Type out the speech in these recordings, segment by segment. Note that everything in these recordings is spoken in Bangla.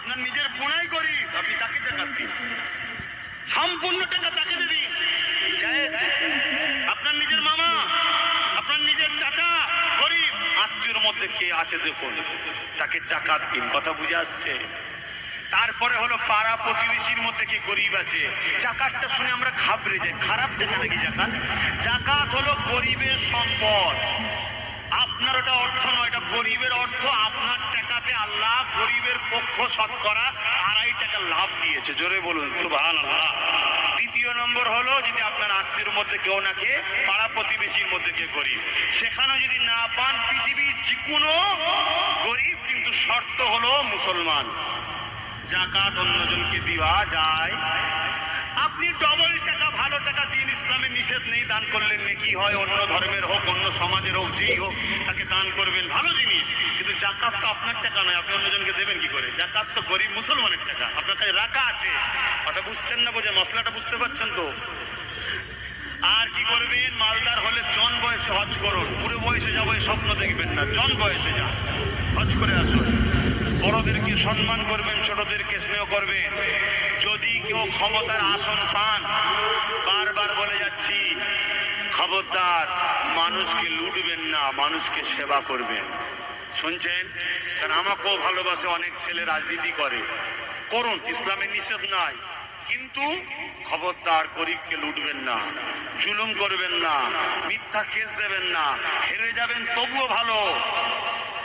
আপনার নিজের বোনাই গরিব, আপনি তাকে জাকাত দিন, সম্পূর্ণ টাকা তাকে দিন। আপনার নিজের মামা, আপনার নিজের চাচা গরিব, আত্মীয়র মধ্যে কে আছে দেখুন, তাকে জাকাত দিন। কথা বুঝে আসছে? তারপরে হলো পাড়া প্রতিবেশীর মধ্যে কে গরিব আছে, জাকাতটা শুনে আমরা ঘাবড়ে যাই, খারাপ দেখা নাকি জাকাত? জাকাত হলো গরিবের সম্পদ, আপনার ওটা অর্থ নয়, এটা গরিবের অর্থ। আপনার টাকাতে আল্লাহ গরিবের পক্ষ শতকরা 2.5 টাকা লাভ দিয়েছে। জোরে বলুন সুবহানাল্লাহ। দ্বিতীয় নম্বর হলো, যদি আপনার আত্মীয়র মধ্যে কেউ না খেয়ে, পাড়া প্রতিবেশীর মধ্যে কে গরিব, সেখানেও যদি না পান, পৃথিবীর যে কোনো গরিব, কিন্তু শর্ত হলো মুসলমান। জাকাত অন্যজনকে দেওয়া যায়। আপনি ডবল টাকা, ভালো টাকা দিন, ইসলামে নিষেধ নেই, দান করলেন নেকি হয়, অন্য ধর্মের হোক, অন্য সমাজের হোক, যেই হোক, তাকে দান করবেন, ভালো জিনিস। কিন্তু জাকাত তো আপনার টাকা নয়, আপনি অন্যজনকে দেবেন কি করে? জাকাত তো গরিব মুসলমানের টাকা, আপনার কাছে রাখা আছে। কথা বুঝছেন না? বোঝে মশলাটা বুঝতে পারছেন তো? আর কি করবেন? মালদার হলে জন বয়সে হজ করুন, পুরো বয়সে যাবো এই স্বপ্ন দেখবেন না, জন বয়সে যান, হজ করে আসুন। বড়দেরকে সম্মান করবেন, ছোটদেরকে স্নেহ করবেন। যদি কেউ ক্ষমতার আসন পান, বারবার বলে যাচ্ছি, খবরদার, মানুষকে লুটবেন না, মানুষকে সেবা করবেন। শুনছেন? কারণ আমাকেও ভালোবাসে অনেক ছেলে, রাজনীতি করে, করুন, ইসলামের নিষেধ নাই, কিন্তু খবরদার গরিবকে লুটবেন না, জুলুম করবেন না, মিথ্যা কেস দেবেন না। হেরে যাবেন তবুও ভালো,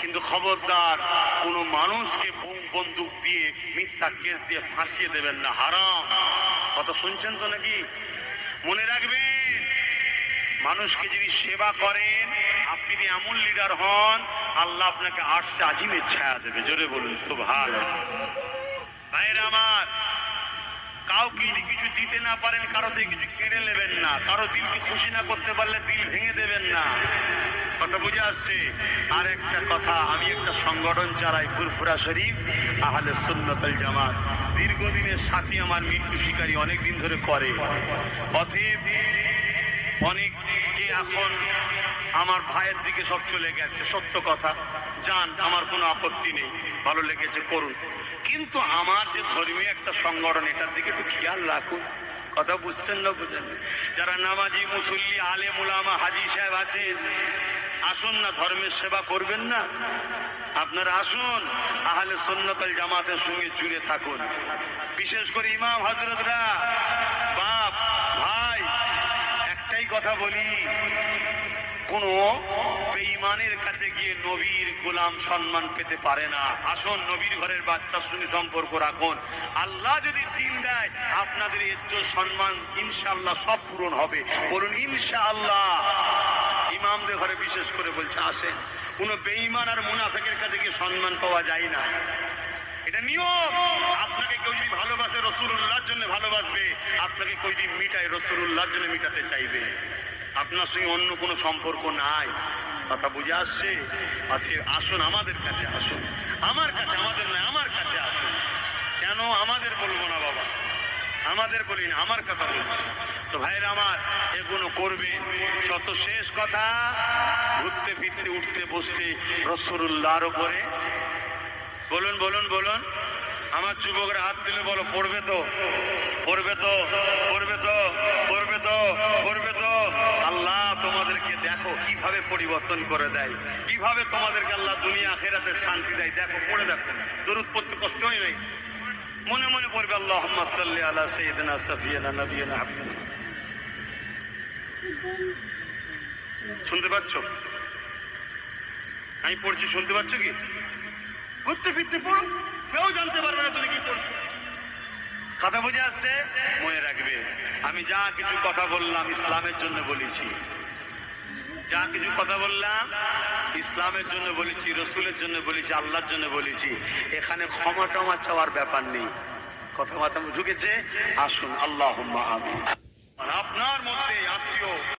কিন্তু খবরদার কোনো মানুষকে বন্দুক দিয়ে, মিথ্যা কেস দিয়ে ফাঁসিয়ে দেবেন না, হারাম। কথা শুনছেন তো নাকি? মনে রাখবেন, মানুষকে যদি সেবা করেন, আপনি যদি এমন লিডার হন, আল্লাহ আপনাকে আরশে আজিমের ছায়া দেবে। জোরে বলুন সুবহানাল্লাহ। ভাইরা আমার, কাউকে যদি কিছু দিতে না পারেন, কারো থেকে কিছু কেড়ে নেবেন না, কারো দিলকে খুশি না করতে পারলে দিল ভেঙে দেবেন না। কথা বুঝে আসছে? আর একটা কথা, আমি একটা সংগঠন চালাই, ফুরফুরা শরীফ আহলে সুন্নাত ওয়াল জামাত। দীর্ঘদিনের সাথী আমার, মৃত্যু শিকারী, অনেকদিন ধরে করে। অতএব অনেকে এখন আমার ভাইয়ের দিকে সব চলে গেছে, সত্য কথা, যান, আমার কোনো আপত্তি নেই, ভালো লেগেছে করুন, কিন্তু আমার যে ধর্মীয় একটা সংগঠন, এটার দিকে একটু খেয়াল রাখুন। কথা বুঝছেন না? বুঝেন? যারা নামাজি, মুসল্লি, আলেম উলামা, হাজি সাহেব আছেন, আসুন না, ধর্মের সেবা করবেন না? আপনারা আসুন, আহলে সুন্নাত ওয়াল জামাতের সঙ্গে জুড়ে থাকুন। বিশেষ করে ইমাম হযরতরা, বাপ ভাই, একটাই কথা বলি, কোন বেঈমানের কাছে গিয়ে নবীর গোলাম সম্মান পেতে পারে না। আসুন, নবীর ঘরের বাচ্চার সঙ্গে সম্পর্ক রাখুন। আল্লাহ যদি দিন দেয়, আপনাদের ইজ্জত সম্মান ইনশাআল্লাহ সব পূরণ হবে। বলুন ইনশাআল্লাহ। ইমামদের ঘরে বিশেষ করে বলছে, আসেন, কোন বেঈমান আর মুনাফিকের কাছে গিয়ে সম্মান পাওয়া যায় না, এটা নিয়ম। আপনাকে কেউ যদি ভালোবাসে, রাসূলুল্লাহর জন্য ভালোবাসবে, আপনাকে কেউ যদি মিটায়, রাসূলুল্লাহর জন্য মিটাতে চাইবে। আপনার সঙ্গে অন্য কোনো সম্পর্ক নাই। কথা বুঝে আসছে? আসুন, আমাদের কাছে আসুন, আমার কাছে, আমাদের নয়, আমার কাছে আসুন। কেন আমাদের বলবো না বাবা? আমাদের বলি না, আমার কথা বলছি। তো ভাইরা আমার, এগুলো করবে। শত শেষ কথা, ঘুরতে ফিরতে, উঠতে বসতে রাসূলুল্লাহর উপরে বলুন, বলুন, বলুন। আমার যুবকরা হাত তুলে বলো, পড়বে তো, পড়বে তো, পড়বে তো, পড়বে তো, পড়বে তো। আল্লাহ তোমাদেরকে দেখো কিভাবে পরিবর্তন করে দেয়, কিভাবে তোমাদেরকে আল্লাহ দুনিয়া আখিরাতে শান্তি দেয়। দেখো, পড়ে দেখো, দরুদ পড়তে কষ্টই নেই, মনে মনে পড়বে, আল্লাহুম্মা সাল্লি আলা সাইয়্যিদিনা সাফিয়ানা নবিয়ানা হাবিবানা। শুনতে পাচ্ছ? আমি পড়ছি, শুনতে পাচ্ছ কি? ঘুরতে ফিরতে পড়ো, কেউ জানতে পারবে না তুমি কি পড়ছো। কথা বুঝে আসছে? মনে রাখবে, আমি যা কিছু কথা বললাম ইসলামের জন্য বলেছি, যা কিছু কথা বললাম ইসলামের জন্য বলেছি, রসুলের জন্য বলেছি, আল্লাহর জন্য বলেছি। এখানে ক্ষমা টমা চাওয়ার ব্যাপার নেই। কথা মাথা ঢুকেছে? আসুন, আল্লাহুম্মা আমিন। আপনার মধ্যে আত্মীয়